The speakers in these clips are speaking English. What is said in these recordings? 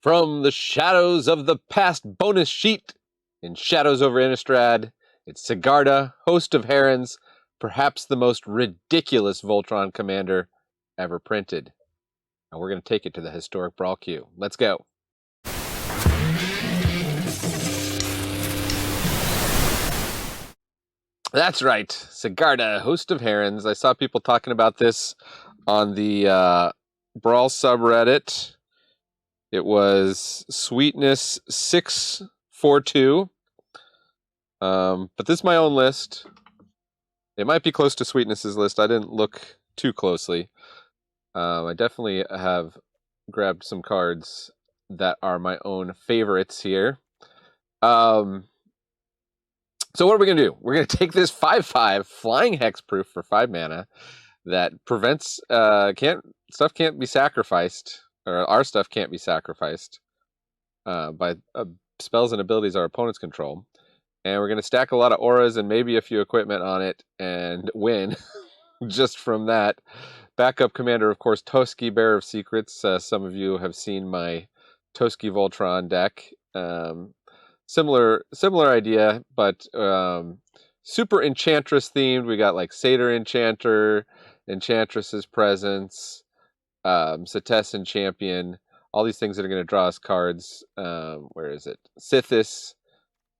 From the shadows of the past bonus sheet in Shadows over Innistrad, it's Sigarda, host of Herons, perhaps the most ridiculous Voltron commander ever printed. And we're going to take it to the historic Brawl queue. Let's go. That's right, Sigarda, host of Herons. I saw people talking about this on the Brawl subreddit. It was Sweetness 642. But this is my own list. It might be close to Sweetness's list. I didn't look too closely. I definitely have grabbed some cards that are my own favorites here. So what are we going to do? We're going to take this 5/5 Flying Hexproof for 5 mana that prevents stuff can't be sacrificed, or our stuff can't be sacrificed by spells and abilities our opponents control. And we're going to stack a lot of auras and maybe a few equipment on it and win just from that. Backup commander, of course, Toski, Bearer of Secrets. Some of you have seen my Toski Voltron deck. Similar idea, but super enchantress themed. We got like Satyr Enchanter, Enchantress's Presence, Setessan Champion, all these things that are going to draw us cards. Where is it? Sithis.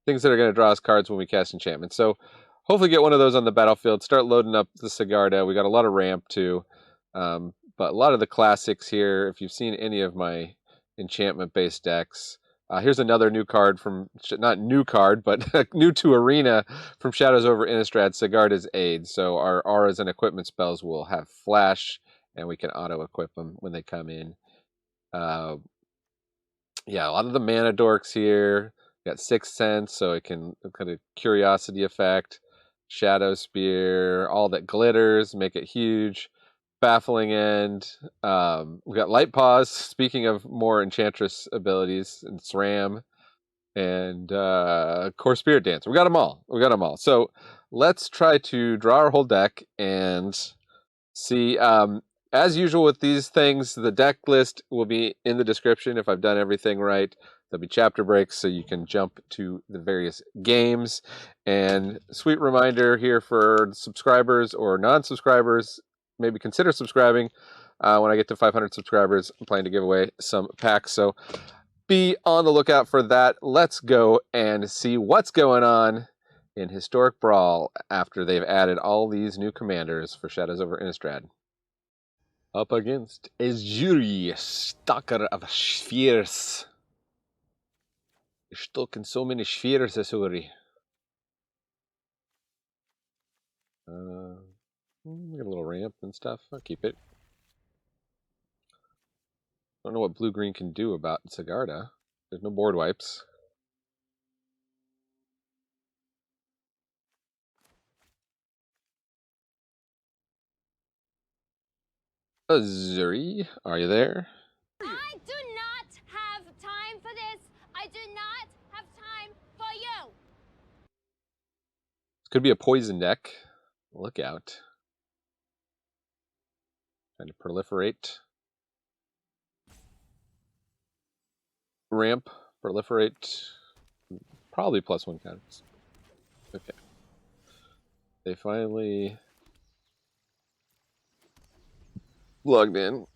Things that are going to draw us cards when we cast enchantments. So hopefully get one of those on the battlefield. Start loading up the Sigarda. We got a lot of ramp too. But a lot of the classics here, if you've seen any of my enchantment-based decks, here's another new card from, not new card, but new to Arena from Shadows over Innistrad, Sigarda's Aid. So our auras and equipment spells will have flash, and we can auto-equip them when they come in. Yeah, a lot of the mana dorks here. Got Sixth Sense, so it can kind of curiosity effect. Shadow Spear, all that glitters, make it huge. Baffling End. We got Light Paws. Speaking of more Enchantress abilities, and SRAM, and Core Spirit Dance. We got them all. So let's try to draw our whole deck and see. As usual with these things, the deck list will be in the description if I've done everything right. There'll be chapter breaks so you can jump to the various games. And sweet reminder here for subscribers or non-subscribers, maybe consider subscribing. When I get to 500 subscribers, I'm planning to give away some packs. So be on the lookout for that. Let's go and see what's going on in Historic Brawl after they've added all these new commanders for Shadows over Innistrad. Up against Ezuri, Stalker of Spheres. You're stuck in so many spheres, Ezuri. Get a little ramp and stuff. I'll keep it. Don't know what blue-green can do about Sigarda. There's no board wipes. Ezuri, are you there? I do not have time for this. I do not have time for you. This could be a poison deck. Look out. Trying to proliferate. Ramp, proliferate. Probably +1 counters. Okay. They finally logged in.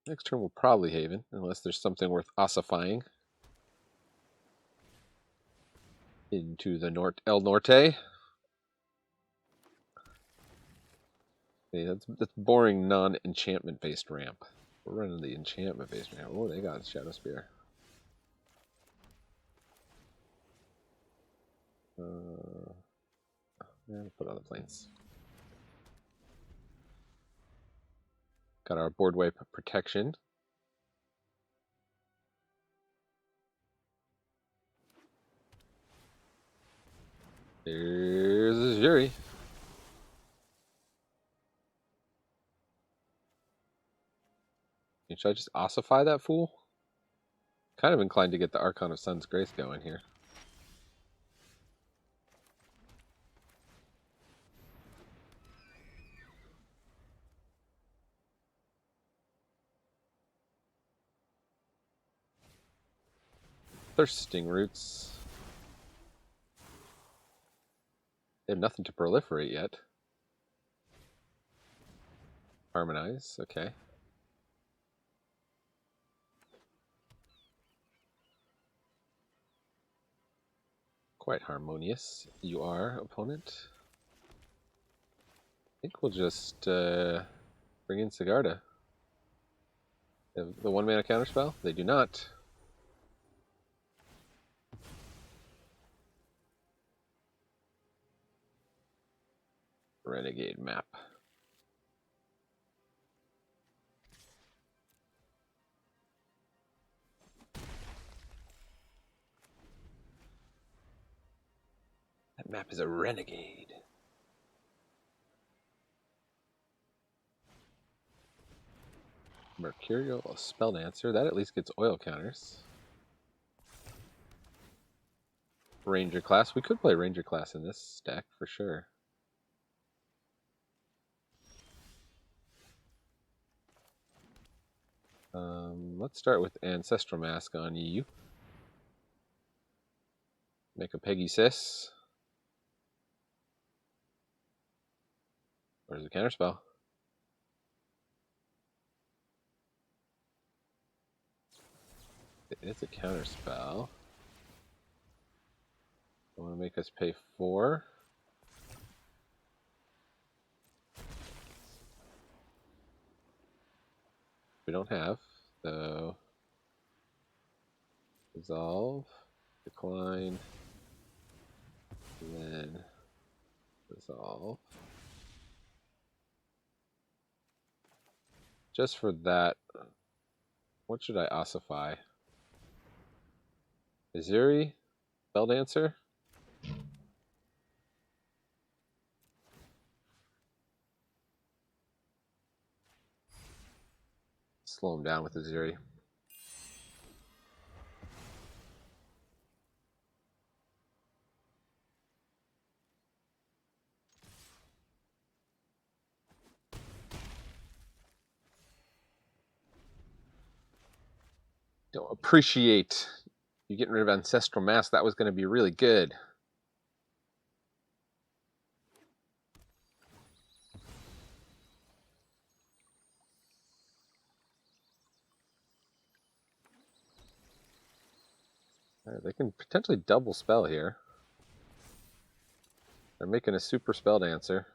Next turn will probably Haven, unless there's something worth ossifying. Into the El Norte. Hey, that's boring non-enchantment based ramp. We're running the enchantment based ramp. Oh, they got Shadow Spear. Put on the planes. Got our board wipe protection. Here's Ezuri. Should I just ossify that fool? Kind of inclined to get the Archon of Sun's Grace going here. Thirsting Roots. They have nothing to proliferate yet. Harmonize, okay. Quite harmonious you are, opponent. I think we'll just bring in Sigarda. They have the 1-mana counterspell? They do not. Renegade map. That map is a renegade. Mercurial Spelldancer. That at least gets oil counters. Ranger class. We could play Ranger class in this deck for sure. Let's start with Ancestral Mask on you. Make a Peggy Sis. Where's the counterspell? It's a counterspell. I want to make us pay 4. We don't have, so resolve, decline, and then resolve. Just for that, what should I ossify? Ezuri? Spelldancer? Slow him down with Ezuri. Don't appreciate you getting rid of Ancestral Mask. That was going to be really good. Right, they can potentially double spell here. They're making a super Spelldancer.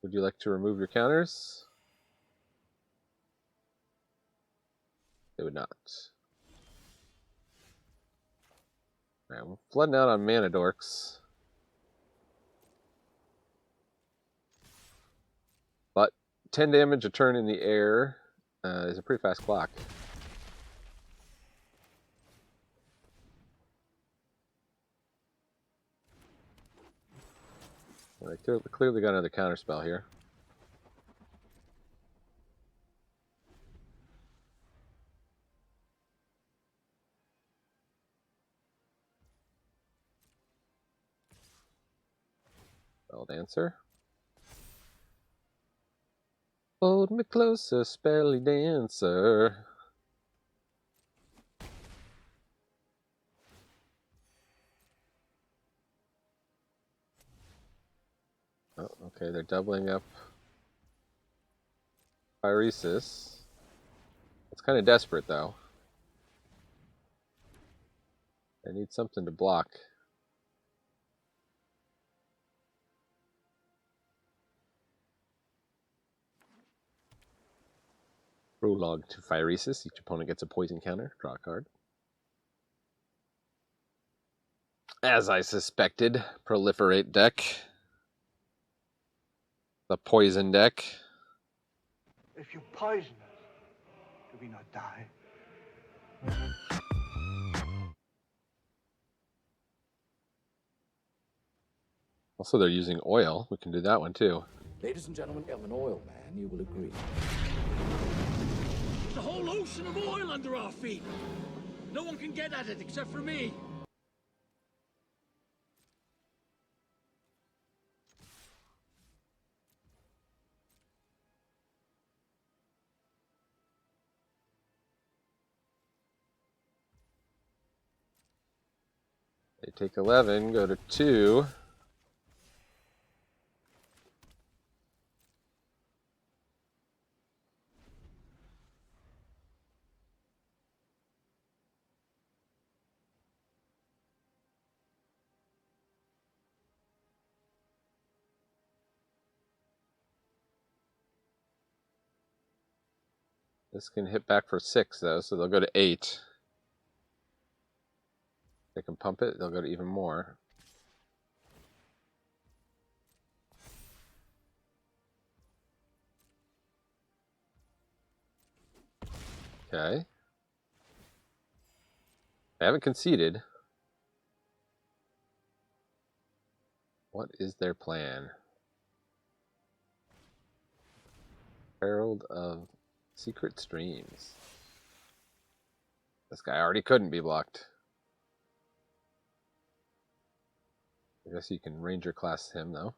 Would you like to remove your counters? They would not. Alright, we're flooding out on mana dorks. But 10 damage a turn in the air is a pretty fast clock. Well, they clearly got another counterspell here. Spelldancer. Hold me closer, spelly dancer. Oh, okay, they're doubling up Pyresis. It's kind of desperate, though. I need something to block. Prologue to Pyresis. Each opponent gets a poison counter. Draw a card. As I suspected, Proliferate deck. The poison deck. If you poison us, do we not die? Also, they're using oil. We can do that one too. Ladies and gentlemen, I'm an oil man, you will agree. There's a whole ocean of oil under our feet. No one can get at it except for me. They take 11, go to 2. This can hit back for 6, though, so they'll go to 8. They can pump it, they'll go to even more. Okay. They haven't conceded. What is their plan? Herald of Secret Streams. This guy already couldn't be blocked. I guess you can Ranger class him, though.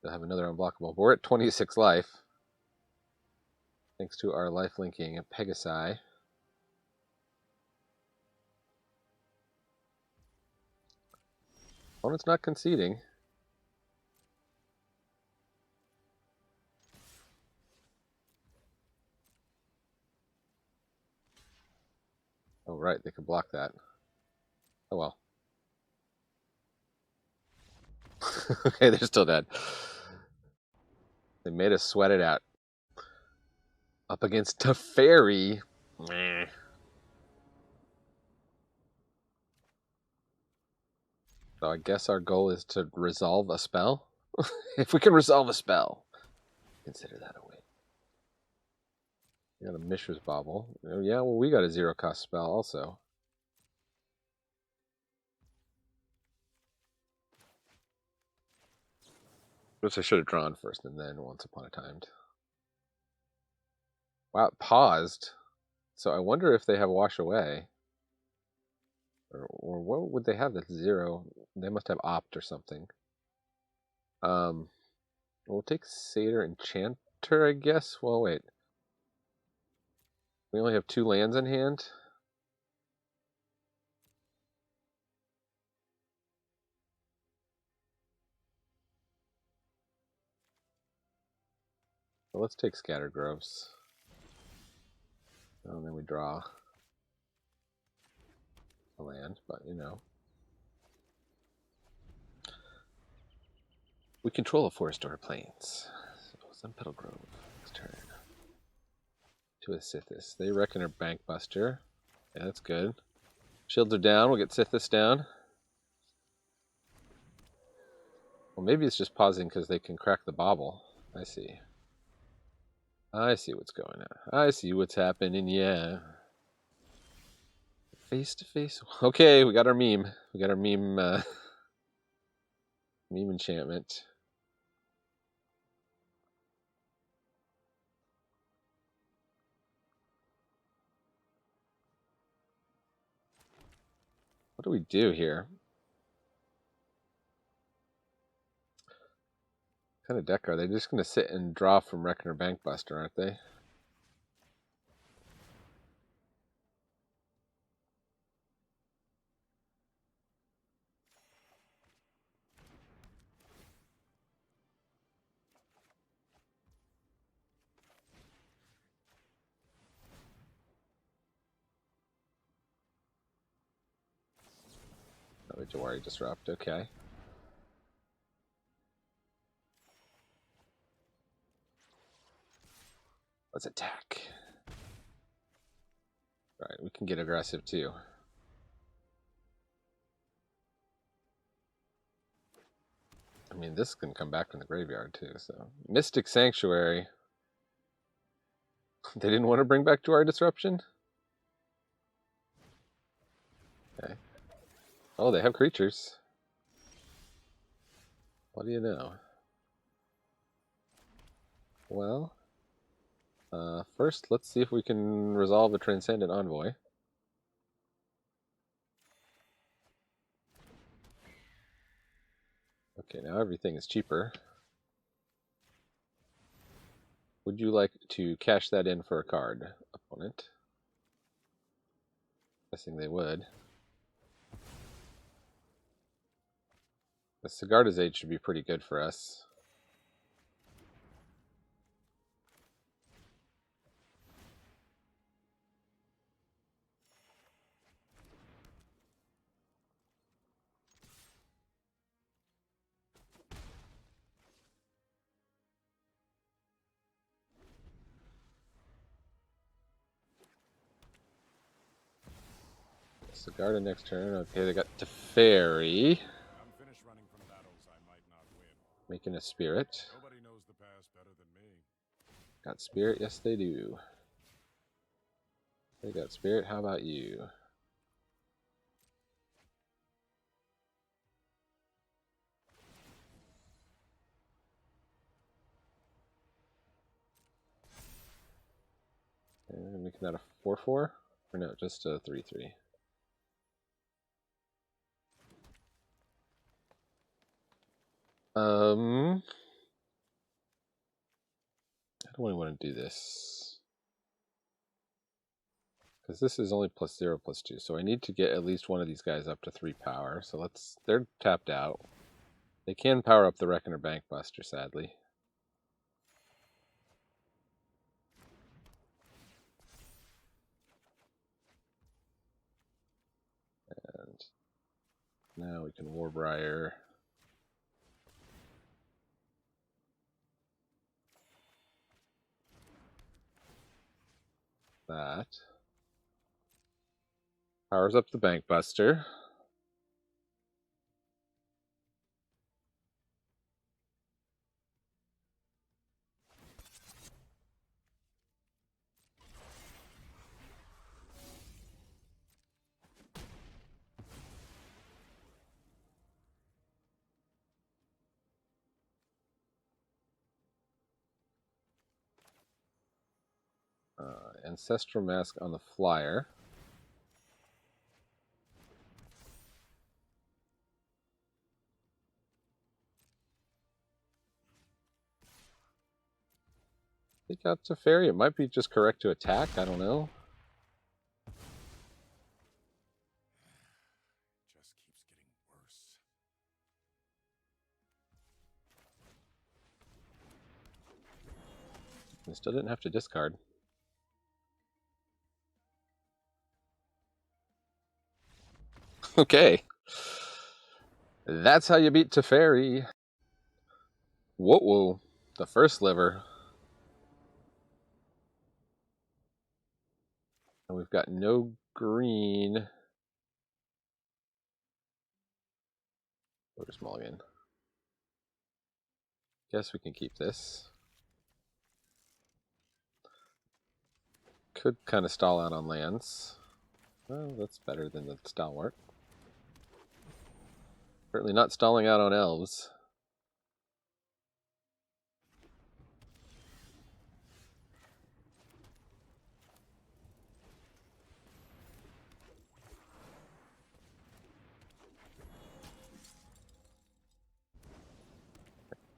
They'll have another unblockable. But we're at 26 life. Thanks to our life linking at Pegasi. Opponent's not conceding. Oh, right, they could block that. Oh, well. Okay, they're still dead. They made us sweat it out. Up against Teferi. Meh. So I guess our goal is to resolve a spell. If we can resolve a spell, consider that a win. We got a Mishra's Bauble. Oh, yeah, well, we got a 0-cost spell also. Which I should have drawn first and then Once Upon a Time. Wow, it paused. So I wonder if they have Wash Away. Or what would they have that's 0? They must have Opt or something. We'll take Satyr Enchanter, I guess. Well, wait. We only have 2 lands in hand. Well, let's take Scattered Groves. And then we draw a land, but you know. We control a Forest or Plains. So some Petal Grove next turn. To a Sithis. They reckon our Bankbuster. Yeah, that's good. Shields are down, we'll get Sithis down. Well, maybe it's just pausing because they can crack the bauble. I see. I see what's going on. I see what's happening, yeah. Face to face. Okay, we got our meme. We got our meme meme enchantment. What do we do here? What kind of deck are they? They're just going to sit and draw from Reckoner Bankbuster, aren't they? Oh, Jawari Disrupt, okay. Let's attack. Alright, we can get aggressive too. I mean, this can come back from the graveyard too, so. Mystic Sanctuary. They didn't want to bring back Jawari Disruption? Okay. Oh, they have creatures. What do you know? Well, first, let's see if we can resolve a Transcendent Envoy. Okay, now everything is cheaper. Would you like to cash that in for a card, opponent? Guessing they would. The Sigarda's Age should be pretty good for us. Sigarda next turn. Okay, they got Tefer. I'm finished running from battles I might not win. Making a Spirit. Nobody knows the past better than me. Got Spirit? Yes, they do. They got Spirit. How about you? And making that a 4-4? Or no, just a 3-3. I don't really want to do this. Because this is only +0/+2, so I need to get at least one of these guys up to 3 power. So they're tapped out. They can power up the Reckoner Bankbuster, sadly. And now we can Warbriar. That. Powers up the Bankbuster. Ancestral Mask on the flyer. Take out Teferi. It might be just correct to attack. I don't know. Just keeps getting worse. I still didn't have to discard. Okay. That's how you beat Teferi. Whoa, whoa. The first Sliver. And we've got no green. Where's Mulligan? Guess we can keep this. Could kind of stall out on lands. Well, that's better than the Stalwart. Certainly not stalling out on elves.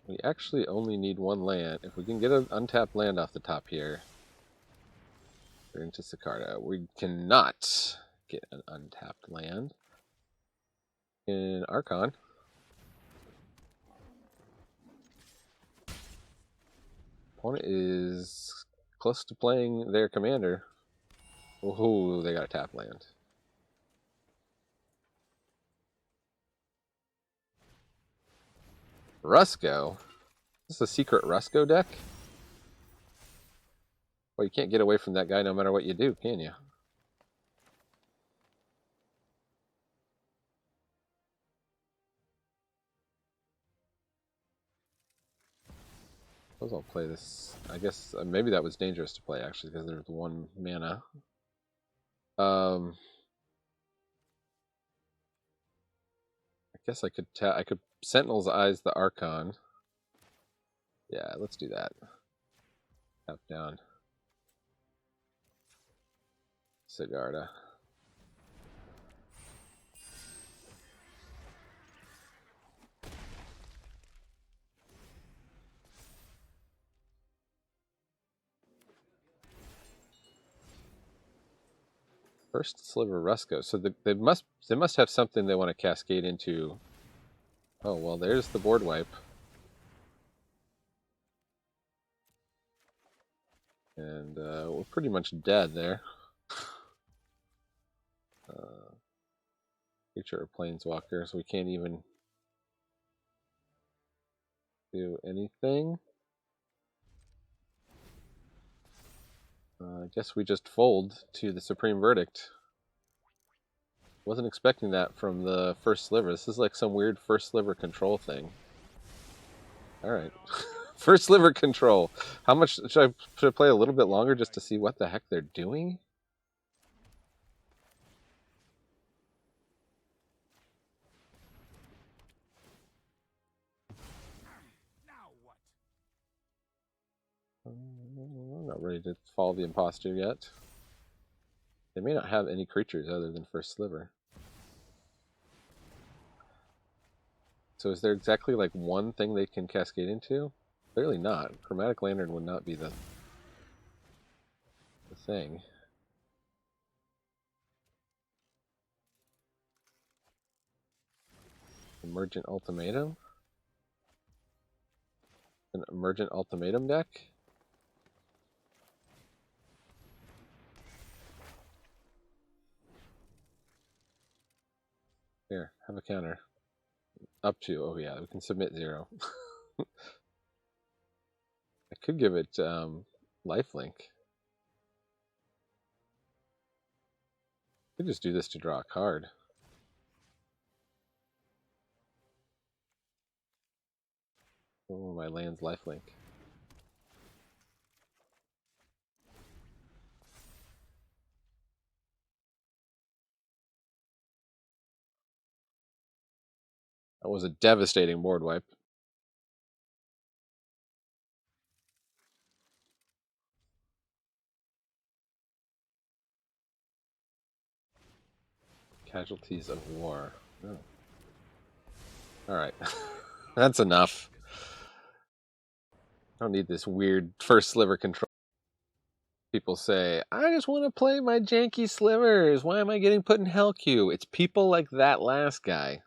We actually only need one land. If we can get an untapped land off the top here, we're into Sigarda. We cannot get an untapped land in Archon. Opponent is close to playing their commander. Oh, they got a tap land. Rusco? Is this a secret Rusco deck? Well, you can't get away from that guy no matter what you do, can you? Suppose I'll play this. I guess maybe that was dangerous to play actually because there's 1 mana. I guess I could Sentinel's Eyes the Archon. Yeah, let's do that. Tap down. Sigarda. First Sliver Rusco. So they must have something they want to cascade into Oh, well, there's the board wipe. And we're pretty much dead there. Creature or planeswalker, so we can't even do anything. I guess we just fold to the Supreme Verdict. Wasn't expecting that from the first sliver. This is like some weird first sliver control thing. Alright. First sliver control. How much should I play a little bit longer just to see what the heck they're doing? Now what? I'm not ready to follow the imposter yet. They may not have any creatures other than first sliver. So is there exactly like one thing they can cascade into? Clearly not. Chromatic Lantern would not be the thing. Emergent Ultimatum? An Emergent Ultimatum deck? Here, have a counter. Up to, oh yeah, we can submit 0. I could give it lifelink. I could just do this to draw a card. Oh, my land's lifelink. That was a devastating board wipe. Casualties of war. Oh. Alright. That's enough. I don't need this weird first sliver control. People say, I just want to play my janky slivers. Why am I getting put in hell queue? It's people like that last guy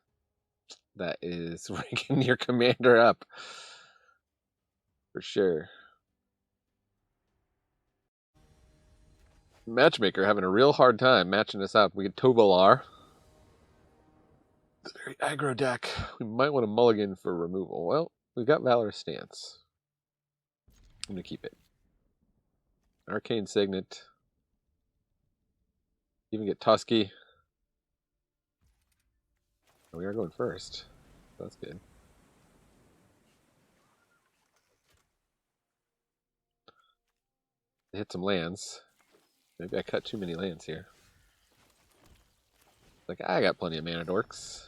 that is ranking your commander up. For sure. Matchmaker having a real hard time matching us up. We get Tovolar. It's a very aggro deck. We might want to mulligan for removal. Well, we've got Valorous Stance. I'm going to keep it. Arcane Signet. Even get Tusky. Oh, we are going first. That's good. Hit some lands. Maybe I cut too many lands here. Like, I got plenty of mana dorks.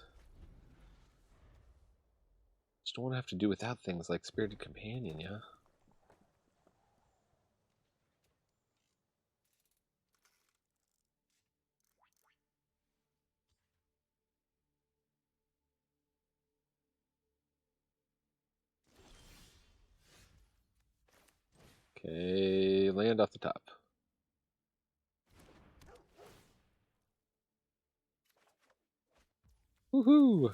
Just don't want to have to do without things like Spirited Companion, yeah? Okay, land off the top. Woohoo!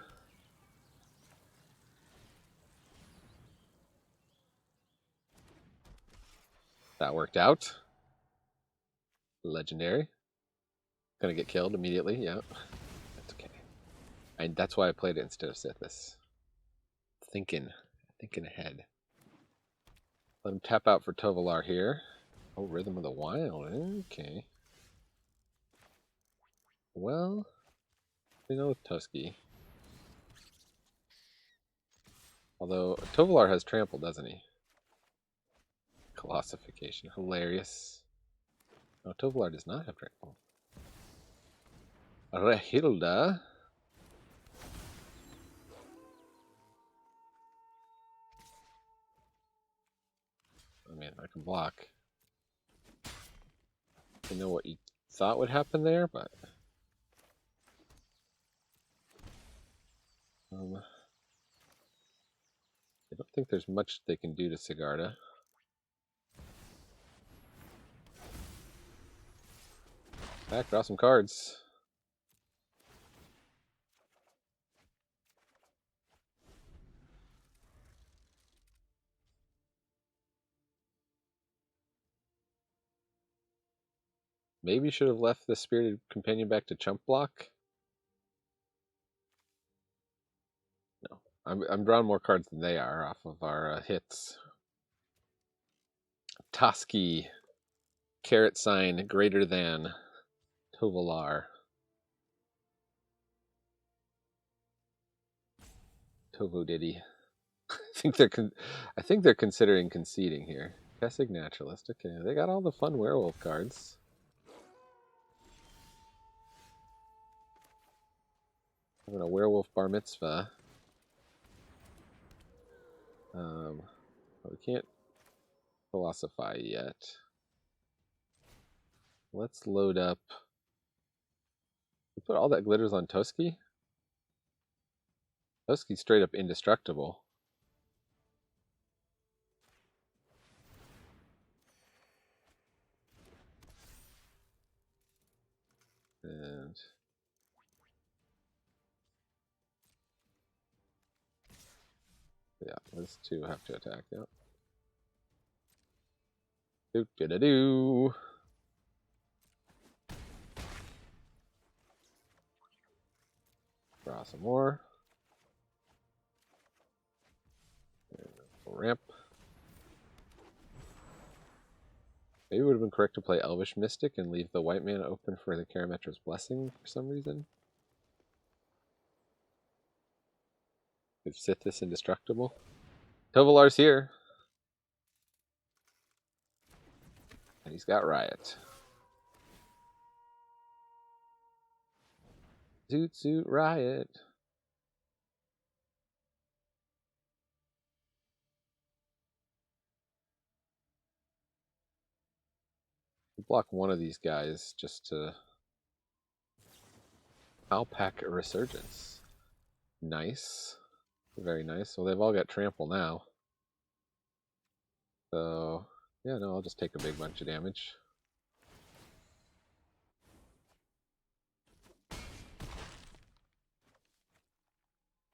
That worked out. Legendary. Gonna get killed immediately, yeah. That's okay. And that's why I played it instead of Sithis. Thinking ahead. Let him tap out for Tovolar here. Oh, Rhythm of the Wild. Okay. Well, we know with Tusky. Although Tovolar has trample, doesn't he? Colossification. Hilarious. No, Tovolar does not have trample. Rehilda. I mean, I can block. I know what you thought would happen there, but I don't think there's much they can do to Sigarda. Back, draw some cards. Maybe should have left the Spirited Companion back to chump block. No, I'm drawing more cards than they are off of our hits. Toski, carrot sign greater than Tovolar. Tovo Diddy. I think they're considering conceding here. Kessig Naturalist. Okay, they got all the fun werewolf cards. Having a werewolf bar mitzvah. We can't philosophize yet. Let's load up. We put all that glitters on Toski? Toski's straight up indestructible. And yeah, those two have to attack. Yep. Do. Draw some more. Ramp. Maybe it would have been correct to play Elvish Mystic and leave the white mana open for the Karametra's Blessing for some reason. If Sith is indestructible. Tovolar's here. And he's got Riot. Zoot Riot. Block one of these guys just to Alpaca Resurgence. Nice. Very nice. Well, they've all got trample now. So, yeah, no, I'll just take a big bunch of damage.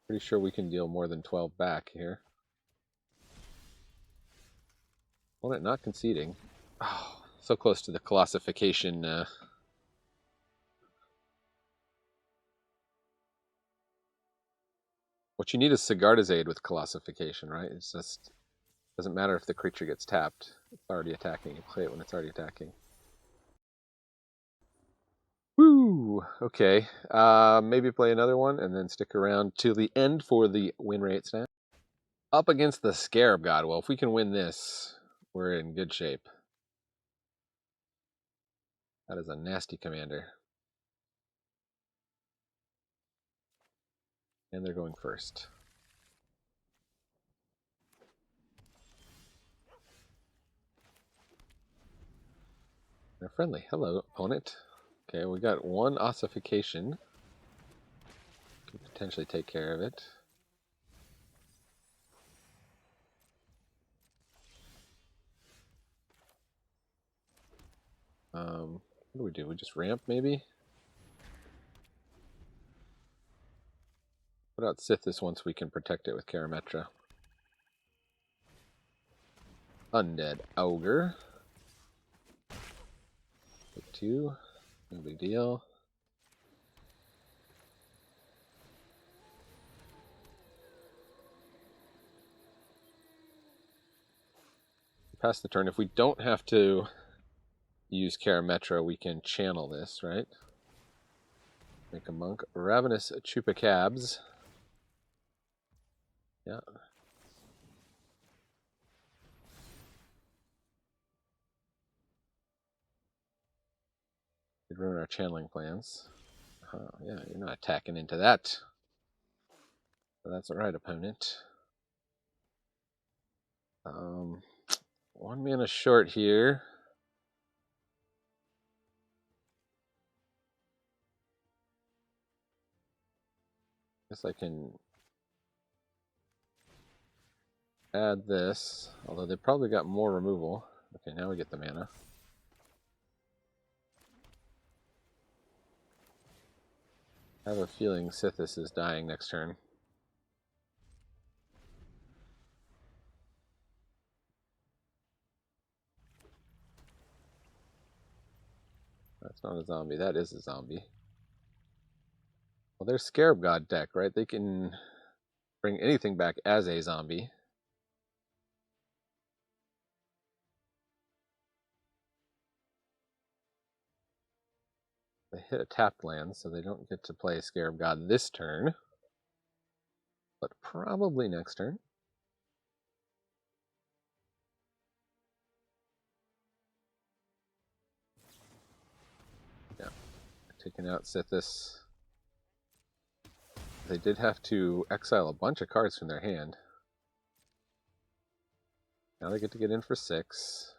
Pretty sure we can deal more than 12 back here. Opponent not conceding. Oh, so close to the Colossification. What you need is Sigarda's aid with Colossification, right? It's just doesn't matter if the creature gets tapped. It's already attacking. You play it when it's already attacking. Woo! Okay. Maybe play another one and then stick around to the end for the win rate stat. Up against the Scarab God. Well, if we can win this, we're in good shape. That is a nasty commander. And they're going first. They're friendly. Hello, opponent. Okay, we got one ossification. Can potentially take care of it. What do we do? We just ramp, maybe? Put out Sithis once we can protect it with Karametra. Undead Ogre. Take two. No big deal. Pass the turn. If we don't have to use Karametra, we can channel this, right? Make a monk. Ravenous Chupacabs. Yeah. We'd ruin our channeling plans. Yeah, you're not attacking into that. So that's alright, opponent. 1 mana short here. Guess I can add this, although they probably got more removal. Okay, now we get the mana. I have a feeling Sithis is dying next turn. That's not a zombie. That is a zombie. Well, there's Scarab God deck, right? They can bring anything back as a zombie. They hit a tapped land, so they don't get to play Scarab God this turn. But probably next turn. Yeah. Taking out Sithis. They did have to exile a bunch of cards from their hand. Now they get to get in for 6.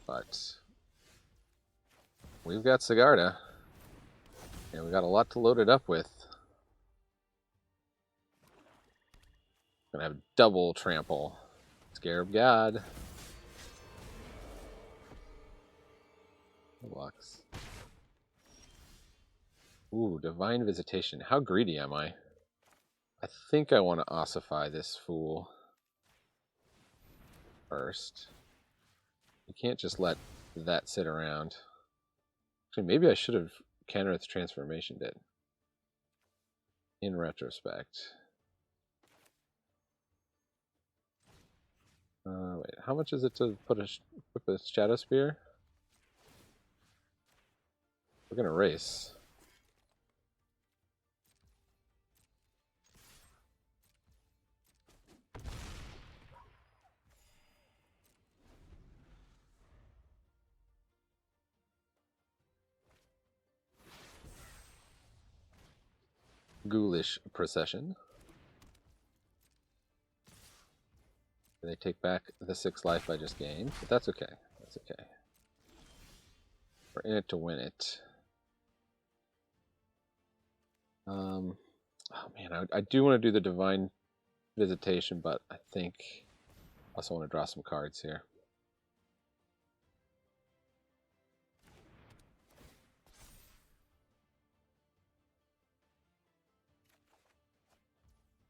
But we've got Sigarda. And we got a lot to load it up with. Gonna have double trample. Scarab God. Blocks. Ooh, Divine Visitation. How greedy am I? I think I want to ossify this fool first. You can't just let that sit around. Actually, maybe I should have Canarith Transformationed it. In retrospect. Wait, how much is it to equip a Shadow Spear? We're gonna race. Ghoulish Procession. They take back the 6 life I just gained, but that's okay. That's okay. We're in it to win it. Oh man, I do want to do the Divine Visitation, but I think I also want to draw some cards here.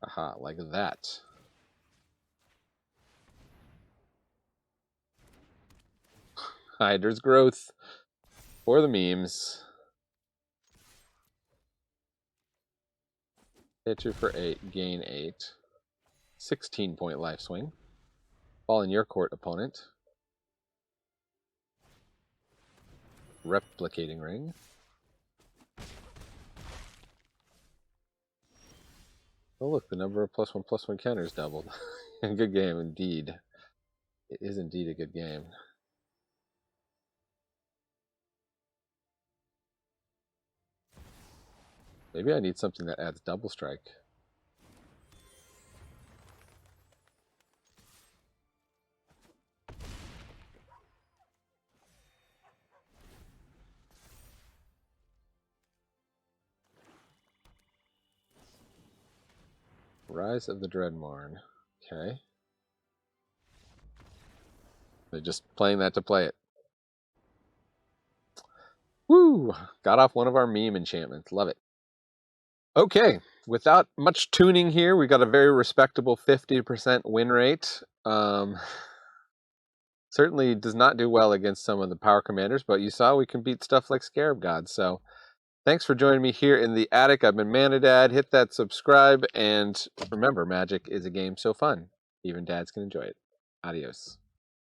Aha, like that. Hydra's Growth for the memes. Hit you for 8, gain 8. 16-point life swing. Fall in your court, opponent. Replicating Ring. Oh look, the number of +1/+1 counters doubled. Good game indeed. It is indeed a good game. Maybe I need something that adds double strike. Rise of the Dreadmarn. Okay. They're just playing that to play it. Woo! Got off one of our meme enchantments. Love it. Okay, without much tuning here, we got a very respectable 50% win rate. Certainly does not do well against some of the power commanders, but you saw we can beat stuff like Scarab God. So thanks for joining me here in the attic. I've been Manadad. Hit that subscribe, and remember, Magic is a game so fun, even dads can enjoy it. Adios.